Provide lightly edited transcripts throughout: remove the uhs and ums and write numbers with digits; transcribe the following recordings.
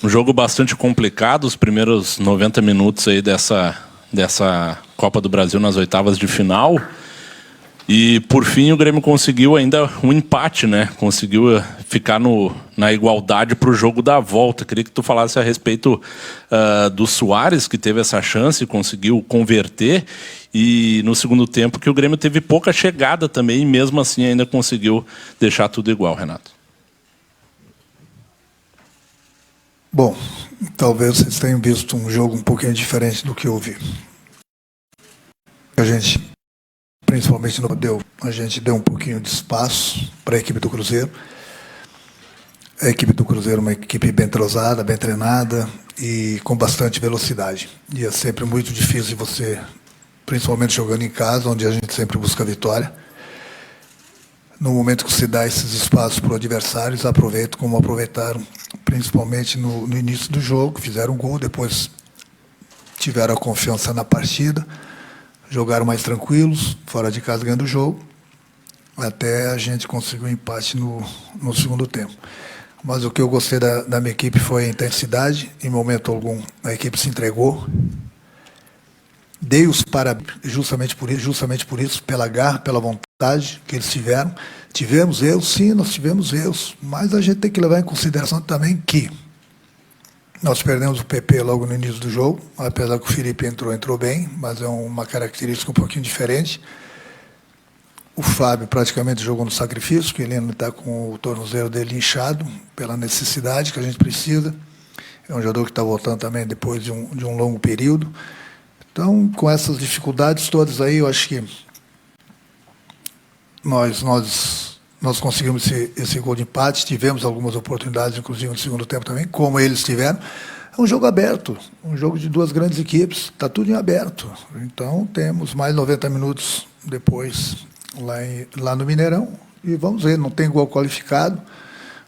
Um jogo bastante complicado, os primeiros 90 minutos aí dessa Copa do Brasil nas oitavas de final. E, por fim, o Grêmio conseguiu ainda um empate, né? Conseguiu ficar na igualdade para o jogo da volta. Queria que tu falasse a respeito do Soares, que teve essa chance, conseguiu converter. E, no segundo tempo, que o Grêmio teve pouca chegada também, e mesmo assim ainda conseguiu deixar tudo igual, Renato. Bom, talvez vocês tenham visto um jogo um pouquinho diferente do que eu vi. A gente, principalmente no deu, a gente deu um pouquinho de espaço para a equipe do Cruzeiro. A equipe do Cruzeiro é uma equipe bem entrosada, bem treinada e com bastante velocidade. E é sempre muito difícil você, principalmente jogando em casa, onde a gente sempre busca a vitória. No momento que se dá esses espaços para o adversário, eles aproveitam como aproveitaram, principalmente no início do jogo, fizeram um gol, depois tiveram a confiança na partida, jogaram mais tranquilos, fora de casa ganhando o jogo, até a gente conseguir um empate no segundo tempo. Mas o que eu gostei da minha equipe foi a intensidade, em momento algum a equipe se entregou. Dei os parabéns justamente por isso, pela garra, pela vontade que eles tiveram. Tivemos erros, sim, nós tivemos erros, mas a gente tem que levar em consideração também que nós perdemos o PP logo no início do jogo, apesar que o Felipe entrou bem, mas é uma característica um pouquinho diferente. O Fábio praticamente jogou no sacrifício, que ele ainda está com o tornozelo dele inchado, pela necessidade que a gente precisa. É um jogador que está voltando também depois de um longo período. Então, com essas dificuldades todas aí, eu acho que nós conseguimos esse gol de empate, tivemos algumas oportunidades, inclusive no segundo tempo também, como eles tiveram. É um jogo aberto, um jogo de duas grandes equipes, está tudo em aberto. Então, temos mais 90 minutos depois lá no Mineirão, e vamos ver, não tem gol qualificado.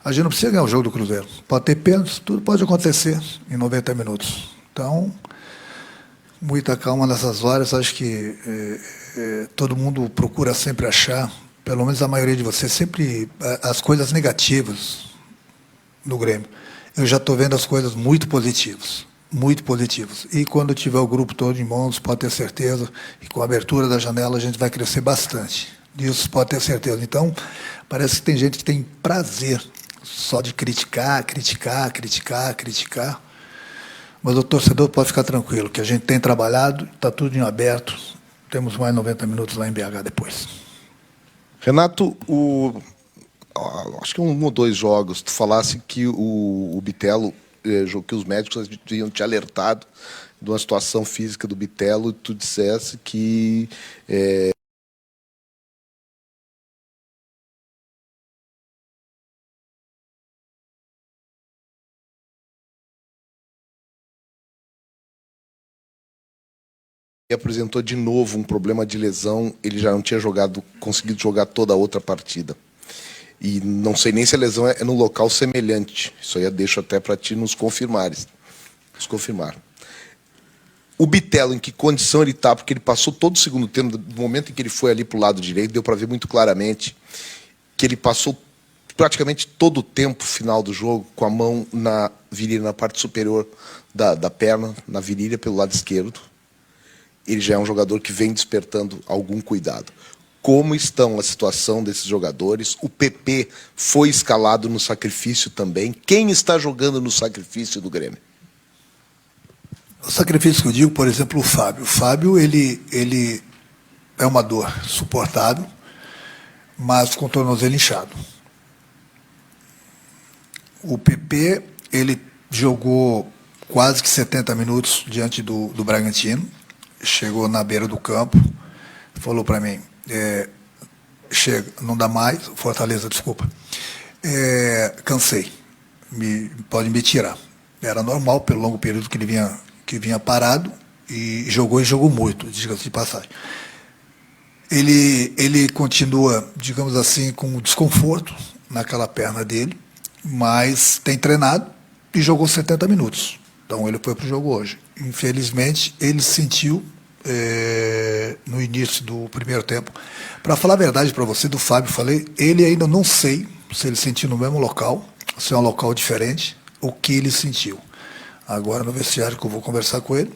A gente não precisa ganhar o jogo do Cruzeiro. Pode ter pênalti, tudo pode acontecer em 90 minutos. Então, muita calma nessas horas. Acho que todo mundo procura sempre achar, pelo menos a maioria de vocês, sempre as coisas negativas no Grêmio. Eu já estou vendo as coisas muito positivas. Muito positivas. E quando tiver o grupo todo em mãos, pode ter certeza, e com a abertura da janela a gente vai crescer bastante. Disso pode ter certeza. Então, parece que tem gente que tem prazer só de criticar. Mas o torcedor pode ficar tranquilo, que a gente tem trabalhado, está tudo em aberto, temos mais 90 minutos lá em BH depois. Renato, acho que um ou dois jogos, tu falasse que o Bitelo, que os médicos tinham te alertado de uma situação física do Bitelo, e tu dissesse que apresentou de novo um problema de lesão, ele já não tinha conseguido jogar toda a outra partida. E não sei nem se a lesão é no local semelhante. Isso aí eu deixo até para ti nos confirmar. O Bitelo, em que condição ele está? Porque ele passou todo o segundo tempo, do momento em que ele foi ali para o lado direito, deu para ver muito claramente que ele passou praticamente todo o tempo final do jogo com a mão na virilha, na parte superior da perna, na virilha pelo lado esquerdo. Ele já é um jogador que vem despertando algum cuidado. Como estão a situação desses jogadores? O PP foi escalado no sacrifício também. Quem está jogando no sacrifício do Grêmio? O sacrifício que eu digo, por exemplo, o Fábio. O Fábio, ele é uma dor suportável, mas com o tornozelo inchado. O PP, ele jogou quase que 70 minutos diante do Bragantino. Chegou na beira do campo, falou para mim, chega, não dá mais, Fortaleza, desculpa, cansei, pode me tirar. Era normal, pelo longo período que ele vinha parado, e jogou muito, diga-se de passagem. Ele continua, digamos assim, com desconforto naquela perna dele, mas tem treinado e jogou 70 minutos. Então ele foi para o jogo hoje. Infelizmente, ele sentiu no início do primeiro tempo. Para falar a verdade para você, do Fábio, falei, ele ainda não sei se ele sentiu no mesmo local, se é um local diferente, o que ele sentiu. Agora no vestiário que eu vou conversar com ele,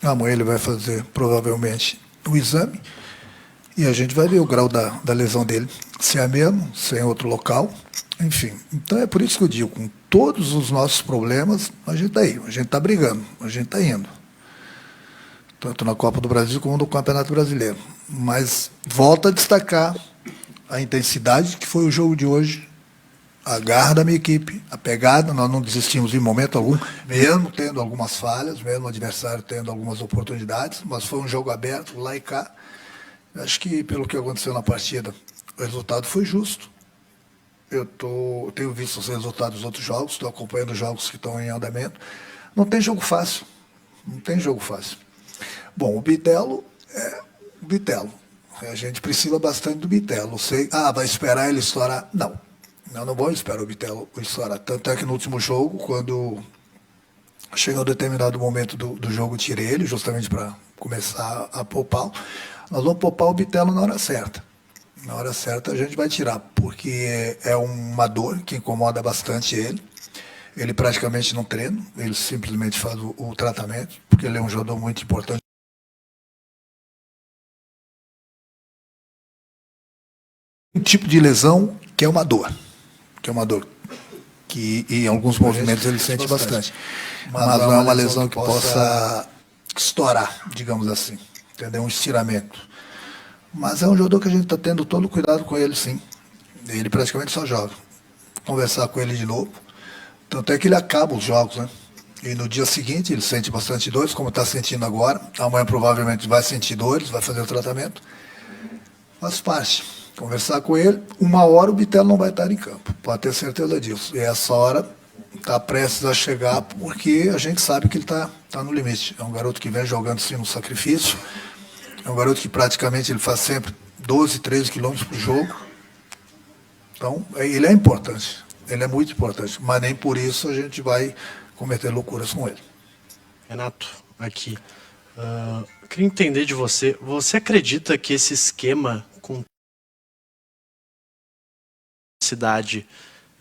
amanhã ele vai fazer provavelmente o exame e a gente vai ver o grau da lesão dele, se é mesmo, se é em outro local, enfim. Então é por isso que eu digo, com todos os nossos problemas, a gente está aí, a gente está brigando, a gente está indo. Tanto na Copa do Brasil como no Campeonato Brasileiro. Mas volto a destacar a intensidade que foi o jogo de hoje, a garra da minha equipe, a pegada, nós não desistimos em momento algum, mesmo tendo algumas falhas, mesmo o adversário tendo algumas oportunidades, mas foi um jogo aberto, lá e cá. Acho que, pelo que aconteceu na partida, o resultado foi justo. Eu tenho visto os resultados dos outros jogos, estou acompanhando os jogos que estão em andamento. Não tem jogo fácil. Não tem jogo fácil. Bom, o Bitelo é o Bitelo. A gente precisa bastante do Bitelo. Sei, vai esperar ele estourar? Não. Não vou esperar o Bitelo estourar. Tanto é que no último jogo, quando chega um determinado momento do jogo, tirei ele, justamente para começar a poupá-lo. Nós vamos poupar o Bitelo na hora certa. Na hora certa a gente vai tirar, porque é uma dor que incomoda bastante ele. Ele praticamente não treina, ele simplesmente faz o tratamento, porque ele é um jogador muito importante. Um tipo de lesão que é uma dor, que em alguns movimentos ele sente bastante. Mas não é uma lesão que possa estourar, digamos assim, entendeu? Um estiramento. Mas é um jogador que a gente está tendo todo o cuidado com ele, sim. Ele praticamente só joga. Conversar com ele de novo. Tanto é que ele acaba os jogos, né? E no dia seguinte ele sente bastante dores, como está sentindo agora. Amanhã provavelmente vai sentir dores, vai fazer o tratamento. Faz parte. Conversar com ele, 1 hora o Bitelo não vai estar em campo. Pode ter certeza disso. E essa hora está prestes a chegar, porque a gente sabe que ele está no limite. É um garoto que vem jogando sim no sacrifício. É um garoto que praticamente ele faz sempre 12, 13 quilômetros por jogo. Então, ele é importante. Ele é muito importante. Mas nem por isso a gente vai cometer loucuras com ele. Renato, aqui. Eu queria entender de você. Você acredita que esse esquema com cidade,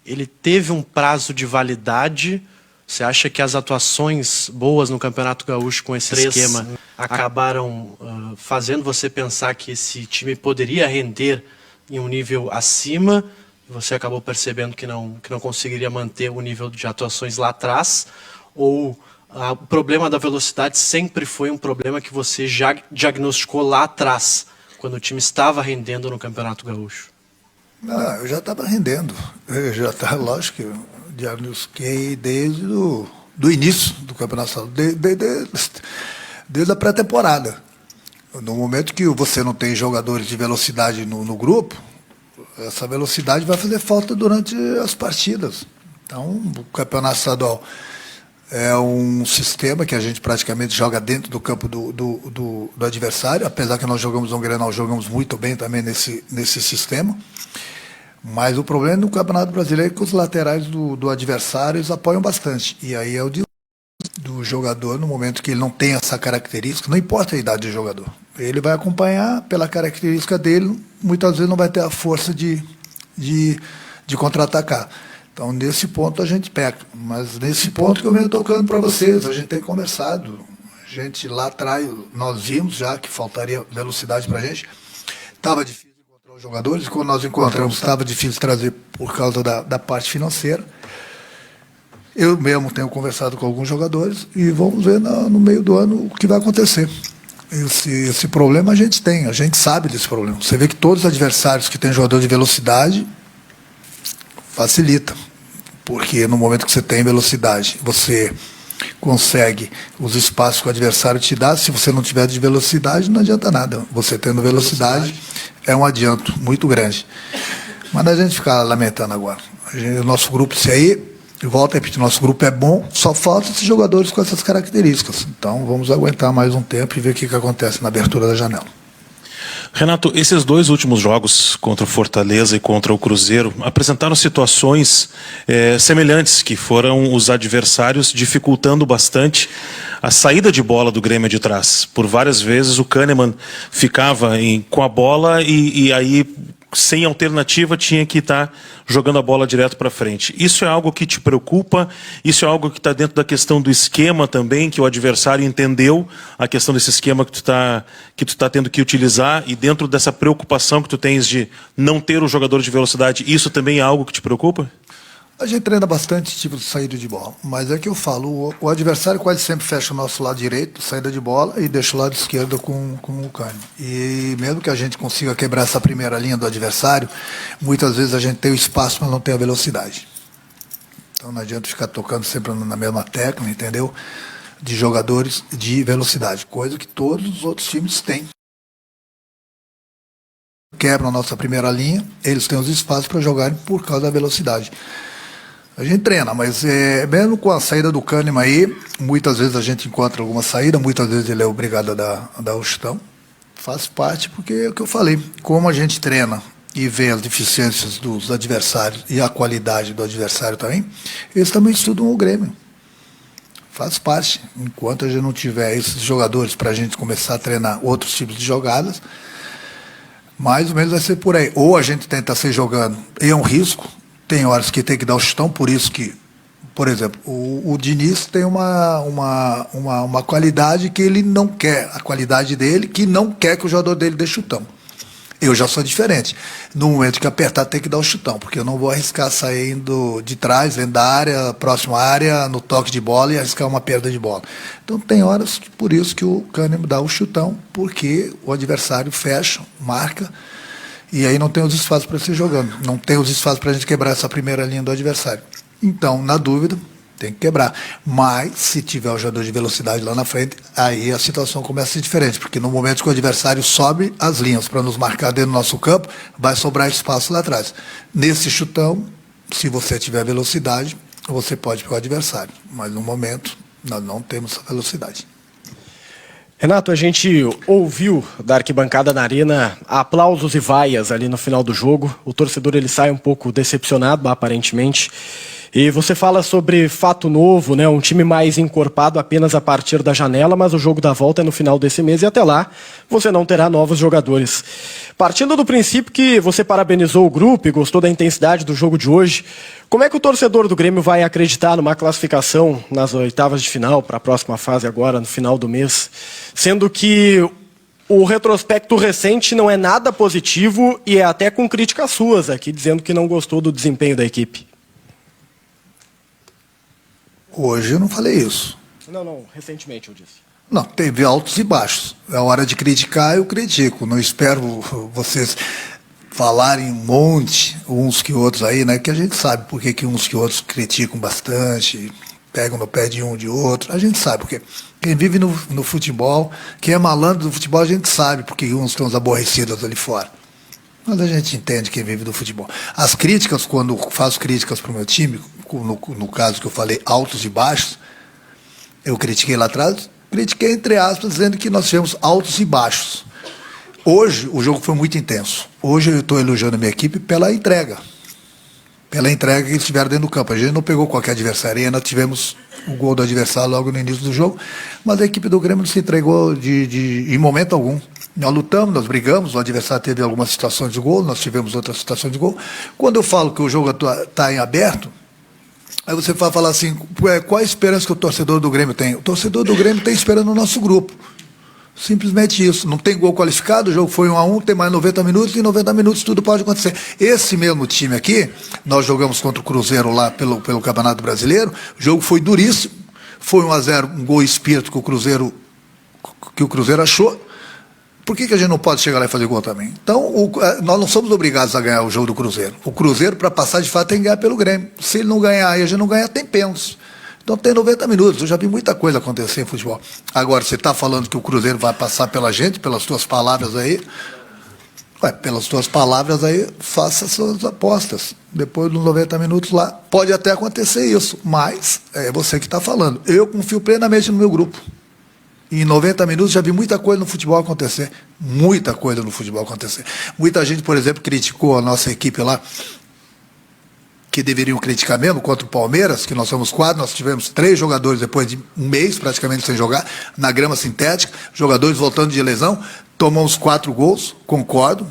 ele teve um prazo de validade? Você acha que as atuações boas no Campeonato Gaúcho com esse esquema acabaram fazendo você pensar que esse time poderia render em um nível acima? E você acabou percebendo que não conseguiria manter o nível de atuações lá atrás? Ou o problema da velocidade sempre foi um problema que você já diagnosticou lá atrás, quando o time estava rendendo no Campeonato Gaúcho? Não, eu já estava rendendo. Eu já estava, lógico que eu diagnostiquei desde do início do Campeonato, desde a pré-temporada. No momento que você não tem jogadores de velocidade no grupo, essa velocidade vai fazer falta durante as partidas. Então, o Campeonato Estadual é um sistema que a gente praticamente joga dentro do campo do adversário, apesar que nós jogamos no Grenal, jogamos muito bem também nesse sistema. Mas o problema no Campeonato Brasileiro é que os laterais do adversário eles apoiam bastante. E aí é o do jogador, no momento que ele não tem essa característica, não importa a idade do jogador, ele vai acompanhar pela característica dele, muitas vezes não vai ter a força de contra-atacar. Então, nesse ponto a gente peca. Mas nesse ponto que eu venho tocando para vocês, a gente tem conversado. A gente lá atrás, nós vimos já que faltaria velocidade para a gente. Estava difícil encontrar os jogadores, e quando nós encontramos, estava difícil trazer por causa da parte financeira. Eu mesmo tenho conversado com alguns jogadores e vamos ver no meio do ano o que vai acontecer. Esse problema a gente tem, a gente sabe desse problema. Você vê que todos os adversários que têm jogador de velocidade facilita, porque no momento que você tem velocidade, você consegue os espaços que o adversário te dá. Se você não tiver de velocidade, não adianta nada. Você tendo velocidade é um adianto muito grande. Mas a gente ficar lamentando agora. O nosso grupo, se aí, eu volto a repetir, nosso grupo é bom, só falta esses jogadores com essas características. Então vamos aguentar mais um tempo e ver o que acontece na abertura da janela. Renato, esses 2 últimos jogos contra o Fortaleza e contra o Cruzeiro apresentaram situações semelhantes, que foram os adversários dificultando bastante a saída de bola do Grêmio de trás. Por várias vezes o Kahneman ficava com a bola e aí sem alternativa, tinha que estar jogando a bola direto para frente. Isso é algo que te preocupa? Isso é algo que está dentro da questão do esquema também, que o adversário entendeu a questão desse esquema que tu tá tendo que utilizar, e dentro dessa preocupação que tu tens de não ter o jogador de velocidade, isso também é algo que te preocupa? A gente treina bastante tipo de saída de bola, mas é que eu falo, o adversário quase sempre fecha o nosso lado direito, saída de bola, e deixa o lado esquerdo com o Cânimo. E mesmo que a gente consiga quebrar essa primeira linha do adversário, muitas vezes a gente tem o espaço, mas não tem a velocidade. Então não adianta ficar tocando sempre na mesma tecla, entendeu? De jogadores de velocidade, coisa que todos os outros times têm. Quebram a nossa primeira linha, eles têm os espaços para jogarem por causa da velocidade. A gente treina, mas mesmo com a saída do Cânimo aí, muitas vezes a gente encontra alguma saída, muitas vezes ele é obrigado a dar o chutão. Faz parte, porque é o que eu falei, como a gente treina e vê as deficiências dos adversários e a qualidade do adversário também, eles também estudam o Grêmio. Faz parte. Enquanto a gente não tiver esses jogadores para a gente começar a treinar outros tipos de jogadas, mais ou menos vai ser por aí. Ou a gente tenta ser jogando, e é um risco. Tem horas que tem que dar o chutão, por isso que, por exemplo, o Diniz tem uma qualidade que ele não quer, a qualidade dele, que não quer que o jogador dele dê chutão. Eu já sou diferente. No momento que apertar, tem que dar o chutão, porque eu não vou arriscar saindo de trás, dentro da área, próxima área, no toque de bola e arriscar uma perda de bola. Então tem horas, por isso que o Cânimo dá o chutão, porque o adversário fecha, marca, e aí não tem os espaços para ser jogando. Não tem os espaços para a gente quebrar essa primeira linha do adversário. Então, na dúvida, tem que quebrar. Mas, se tiver o jogador de velocidade lá na frente, aí a situação começa a ser diferente. Porque no momento que o adversário sobe as linhas para nos marcar dentro do nosso campo, vai sobrar espaço lá atrás. Nesse chutão, se você tiver velocidade, você pode pegar o adversário. Mas no momento, nós não temos essa velocidade. Renato, a gente ouviu da arquibancada na arena aplausos e vaias ali no final do jogo. O torcedor ele sai um pouco decepcionado, aparentemente. E você fala sobre fato novo, né? Um time mais encorpado apenas a partir da janela, mas o jogo da volta é no final desse mês e até lá você não terá novos jogadores. Partindo do princípio que você parabenizou o grupo e gostou da intensidade do jogo de hoje, como é que o torcedor do Grêmio vai acreditar numa classificação nas oitavas de final para a próxima fase agora, no final do mês, sendo que o retrospecto recente não é nada positivo e é até com críticas suas aqui, dizendo que não gostou do desempenho da equipe? Hoje eu não falei isso. Não, recentemente eu disse. Não, teve altos e baixos. É hora de criticar, eu critico. Não espero vocês falarem um monte, uns que outros aí, né? Que a gente sabe por que uns que outros criticam bastante, pegam no pé de um de outro. A gente sabe porque quem vive no futebol, quem é malandro do futebol, a gente sabe porque uns estão aborrecidos ali fora. Mas a gente entende quem vive do futebol. As críticas, quando faço críticas para o meu time, no caso que eu falei altos e baixos, eu critiquei lá atrás, critiquei entre aspas, dizendo que nós tivemos altos e baixos. Hoje, o jogo foi muito intenso. Hoje eu estou elogiando a minha equipe pela entrega. Pela entrega que eles tiveram dentro do campo. A gente não pegou qualquer adversário, ainda tivemos o gol do adversário logo no início do jogo, mas a equipe do Grêmio não se entregou em momento algum. Nós lutamos, nós brigamos, o adversário teve algumas situações de gol, nós tivemos outras situações de gol. Quando eu falo que o jogo está em aberto, aí você vai falar assim, qual a esperança que o torcedor do Grêmio tem? O torcedor do Grêmio tem esperança no nosso grupo. Simplesmente isso. Não tem gol qualificado, o jogo foi 1-1, tem mais 90 minutos, e em 90 minutos tudo pode acontecer. Esse mesmo time aqui, nós jogamos contra o Cruzeiro lá pelo Campeonato Brasileiro, o jogo foi duríssimo, foi 1-0, um gol espírito que o Cruzeiro achou. Por que a gente não pode chegar lá e fazer gol também? Então, nós não somos obrigados a ganhar o jogo do Cruzeiro. O Cruzeiro, para passar de fato, tem que ganhar pelo Grêmio. Se ele não ganhar e a gente não ganhar, tem pênalti. Então tem 90 minutos. Eu já vi muita coisa acontecer em futebol. Agora, você está falando que o Cruzeiro vai passar pela gente, pelas tuas palavras aí. Pelas tuas palavras aí, faça as suas apostas. Depois dos 90 minutos lá, pode até acontecer isso. Mas é você que está falando. Eu confio plenamente no meu grupo. E em 90 minutos já vi muita coisa no futebol acontecer. Muita coisa no futebol acontecer. Muita gente, por exemplo, criticou a nossa equipe lá, que deveriam criticar mesmo, contra o Palmeiras, que nós somos 4, nós tivemos 3 jogadores depois de um mês praticamente sem jogar, na grama sintética, jogadores voltando de lesão, tomamos 4 gols, concordo,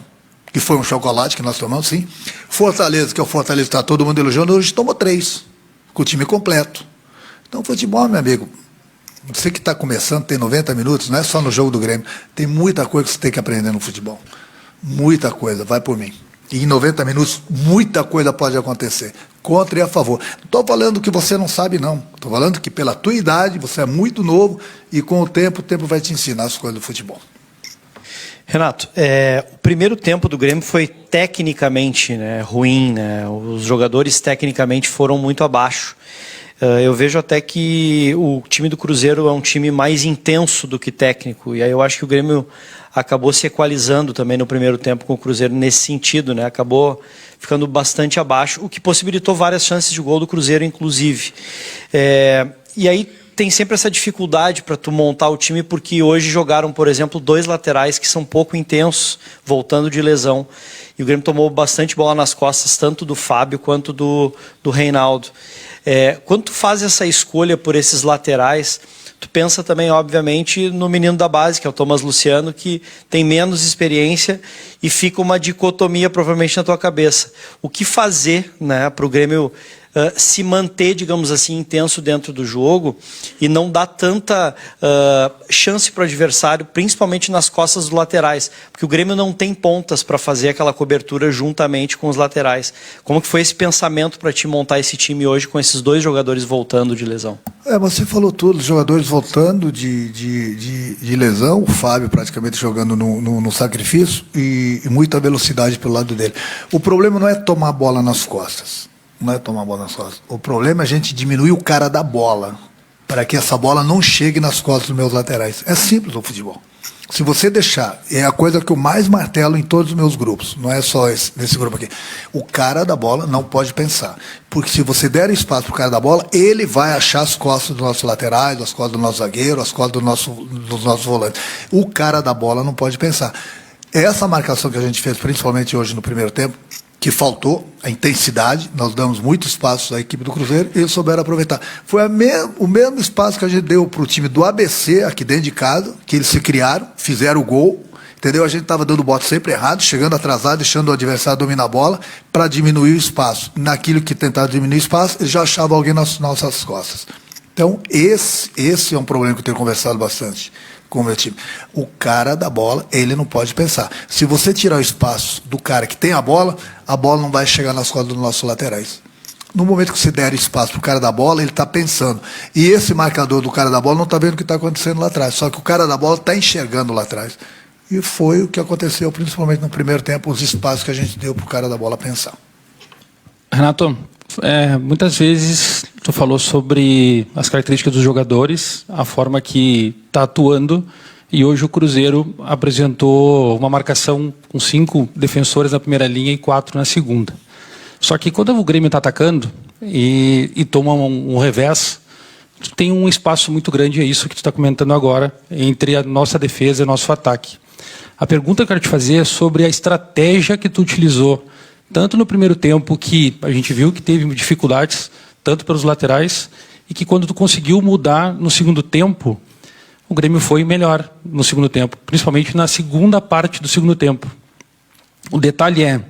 que foi um chocolate que nós tomamos, sim. Fortaleza, que é o Fortaleza, está todo mundo elogiando, hoje tomou 3, com o time completo. Então, futebol, meu amigo, você que está começando, tem 90 minutos, não é só no jogo do Grêmio, tem muita coisa que você tem que aprender no futebol. Muita coisa, vai por mim. E em 90 minutos, muita coisa pode acontecer, contra e a favor. Não estou falando que você não sabe, não. Estou falando que pela tua idade, você é muito novo e com o tempo vai te ensinar as coisas do futebol. Renato, o primeiro tempo do Grêmio foi tecnicamente, né, ruim, né? Os jogadores tecnicamente foram muito abaixo. Eu vejo até que o time do Cruzeiro é um time mais intenso do que técnico, e aí eu acho que o Grêmio acabou se equalizando também no primeiro tempo com o Cruzeiro nesse sentido, né? Acabou ficando bastante abaixo, o que possibilitou várias chances de gol do Cruzeiro, inclusive. E aí tem sempre essa dificuldade para tu montar o time, porque hoje jogaram, por exemplo, 2 laterais que são pouco intensos, voltando de lesão. E o Grêmio tomou bastante bola nas costas, tanto do Fábio quanto do Reinaldo. Quando tu faz essa escolha por esses laterais, tu pensa também, obviamente, no menino da base, que é o Thomas Luciano, que tem menos experiência e fica uma dicotomia provavelmente na tua cabeça. O que fazer, né, para o Grêmio se manter, digamos assim, intenso dentro do jogo e não dar tanta chance para o adversário, principalmente nas costas dos laterais, porque o Grêmio não tem pontas para fazer aquela cobertura juntamente com os laterais. Como que foi esse pensamento para te montar esse time hoje com esses 2 jogadores voltando de lesão? Você falou tudo, os jogadores voltando de lesão, o Fábio praticamente jogando no sacrifício e muita velocidade pelo lado dele. O problema não é tomar a bola nas costas. Não é tomar a bola nas costas. O problema é a gente diminuir o cara da bola, para que essa bola não chegue nas costas dos meus laterais. É simples o futebol. Se você deixar, é a coisa que eu mais martelo em todos os meus grupos, não é só nesse grupo aqui. O cara da bola não pode pensar. Porque se você der espaço para o cara da bola, ele vai achar as costas dos nossos laterais, as costas do nosso zagueiro, as costas dos nossos volantes. O cara da bola não pode pensar. Essa marcação que a gente fez, principalmente hoje no primeiro tempo, que faltou a intensidade, nós damos muito espaço à equipe do Cruzeiro e eles souberam aproveitar. Foi o mesmo espaço que a gente deu para o time do ABC, aqui dentro de casa, que eles se criaram, fizeram o gol, entendeu? A gente estava dando bote sempre errado, chegando atrasado, deixando o adversário dominar a bola para diminuir o espaço. Naquilo que tentava diminuir o espaço, eles já achavam alguém nas nossas costas. Então, esse é um problema que eu tenho conversado bastante com o meu time. O cara da bola, ele não pode pensar. Se você tirar o espaço do cara que tem a bola não vai chegar nas costas dos nossos laterais. No momento que você der espaço para o cara da bola, ele está pensando. E esse marcador do cara da bola não está vendo o que está acontecendo lá atrás. Só que o cara da bola está enxergando lá atrás. E foi o que aconteceu, principalmente no primeiro tempo, os espaços que a gente deu para o cara da bola pensar. Renato, muitas vezes tu falou sobre as características dos jogadores, a forma que está atuando, e hoje o Cruzeiro apresentou uma marcação com 5 defensores na primeira linha e 4 na segunda. Só que quando o Grêmio está atacando e toma um revés, tu tem um espaço muito grande, é isso que tu está comentando agora, entre a nossa defesa e o nosso ataque. A pergunta que eu quero te fazer é sobre a estratégia que tu utilizou, tanto no primeiro tempo, que a gente viu que teve dificuldades, tanto pelos laterais, e que quando tu conseguiu mudar no segundo tempo, o Grêmio foi melhor no segundo tempo, principalmente na segunda parte do segundo tempo. O detalhe é,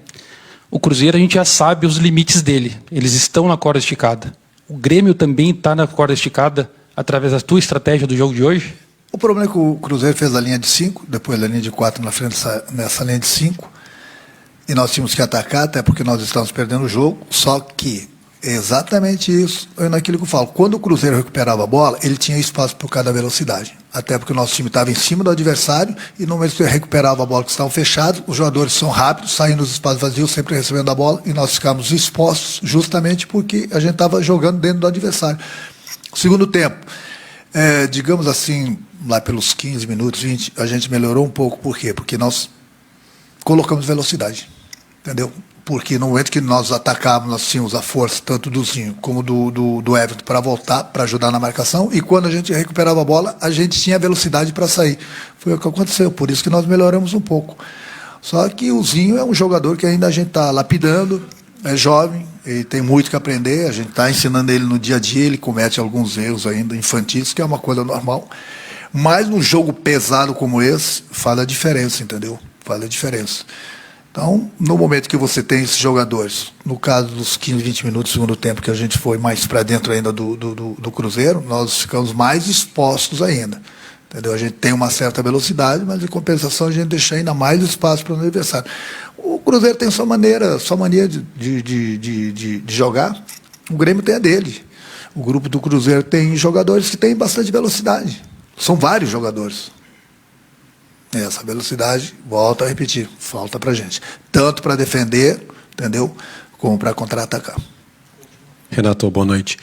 o Cruzeiro a gente já sabe os limites dele, eles estão na corda esticada. O Grêmio também está na corda esticada através da tua estratégia do jogo de hoje? O problema é que o Cruzeiro fez a linha de 5, depois da linha de 4 na frente nessa linha de 5, e nós tínhamos que atacar, até porque nós estávamos perdendo o jogo, só que é exatamente isso, é naquilo que eu falo. Quando o Cruzeiro recuperava a bola, ele tinha espaço por cada velocidade. Até porque o nosso time estava em cima do adversário e no momento que ele recuperava a bola que estavam fechados, os jogadores são rápidos, saindo dos espaços vazios, sempre recebendo a bola, e nós ficávamos expostos justamente porque a gente estava jogando dentro do adversário. Segundo tempo, digamos assim, lá pelos 15 minutos, 20, a gente melhorou um pouco. Por quê? Porque nós colocamos velocidade, entendeu? Porque no momento que nós atacávamos, nós tínhamos a força tanto do Zinho como do Everton para voltar, para ajudar na marcação, e quando a gente recuperava a bola, a gente tinha velocidade para sair. Foi o que aconteceu, por isso que nós melhoramos um pouco. Só que o Zinho é um jogador que ainda a gente está lapidando, é jovem, ele tem muito que aprender, a gente está ensinando ele no dia a dia, ele comete alguns erros ainda infantis, que é uma coisa normal, mas num jogo pesado como esse, faz a diferença, entendeu? Faz a diferença. Então, no momento que você tem esses jogadores, no caso dos 15, 20 minutos do segundo tempo, que a gente foi mais para dentro ainda do Cruzeiro, nós ficamos mais expostos ainda. Entendeu? A gente tem uma certa velocidade, mas em compensação a gente deixa ainda mais espaço para o adversário. O Cruzeiro tem sua mania de jogar, o Grêmio tem a dele. O grupo do Cruzeiro tem jogadores que têm bastante velocidade. São vários jogadores. Essa velocidade, volto a repetir, falta para a gente. Tanto para defender, entendeu? Como para contra-atacar. Renato, boa noite.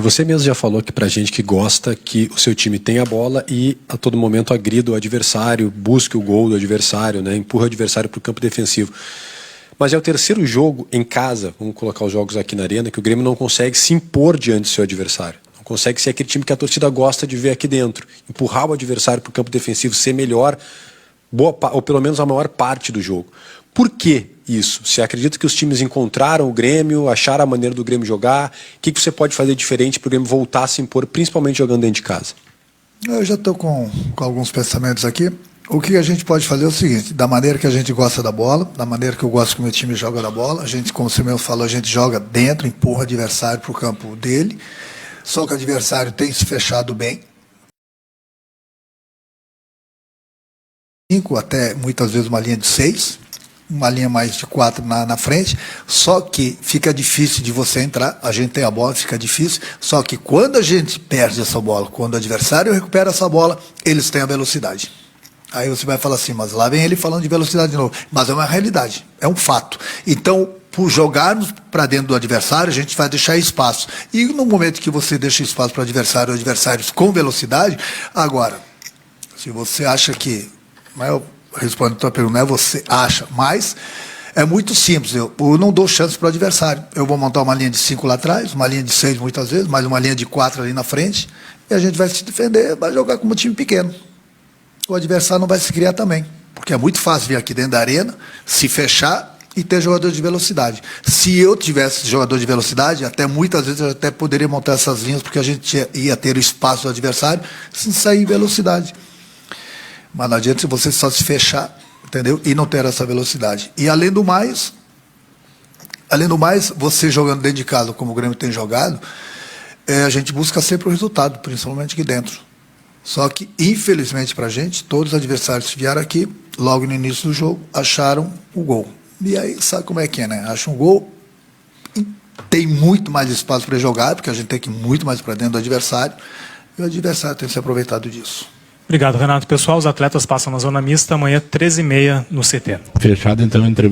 Você mesmo já falou aqui pra gente que gosta que o seu time tenha a bola e a todo momento agrida o adversário, busque o gol do adversário, né? Empurra o adversário para o campo defensivo. Mas é o terceiro jogo em casa, vamos colocar os jogos aqui na Arena, que o Grêmio não consegue se impor diante do seu adversário. Não consegue ser aquele time que a torcida gosta de ver aqui dentro. Empurrar o adversário para o campo defensivo, ser melhor, ou pelo menos a maior parte do jogo. Por que isso? Você acredita que os times encontraram o Grêmio, acharam a maneira do Grêmio jogar? O que você pode fazer diferente para o Grêmio voltar a se impor, principalmente jogando dentro de casa? Eu já estou com alguns pensamentos aqui. O que a gente pode fazer é o seguinte: da maneira que a gente gosta da bola, da maneira que eu gosto que o meu time joga da bola, a gente, como você mesmo falou, a gente joga dentro, empurra o adversário para o campo dele, só que o adversário tem se fechado bem. 5, até muitas vezes uma linha de 6. Uma linha mais de 4 na frente, só que fica difícil de você entrar, a gente tem a bola, fica difícil, só que quando a gente perde essa bola, quando o adversário recupera essa bola, eles têm a velocidade. Aí você vai falar assim, mas lá vem ele falando de velocidade de novo, mas é uma realidade, é um fato. Então, por jogarmos para dentro do adversário, a gente vai deixar espaço. E no momento que você deixa espaço para o adversário, adversários com velocidade, agora, se você acha que... Respondendo a tua pergunta, não é você acha, mas é muito simples. Eu não dou chance para o adversário. Eu vou montar uma linha de 5 lá atrás, uma linha de 6 muitas vezes, mais uma linha de 4 ali na frente, e a gente vai se defender, vai jogar como um time pequeno. O adversário não vai se criar também, porque é muito fácil vir aqui dentro da arena, se fechar e ter jogador de velocidade. Se eu tivesse jogador de velocidade, até muitas vezes eu até poderia montar essas linhas, porque a gente ia ter o espaço do adversário sem sair em velocidade. Mas não adianta se você só se fechar, entendeu? E não ter essa velocidade. E além do mais, você jogando dentro de casa, como o Grêmio tem jogado, a gente busca sempre o resultado, principalmente aqui dentro. Só que, infelizmente para a gente, todos os adversários que vieram aqui, logo no início do jogo, acharam o gol. E aí, sabe como é que é, né? Acham um gol, tem muito mais espaço para jogar, porque a gente tem que ir muito mais para dentro do adversário, e o adversário tem se aproveitado disso. Obrigado, Renato. Pessoal, os atletas passam na zona mista amanhã, 13h30, no CT. Fechado, então, entre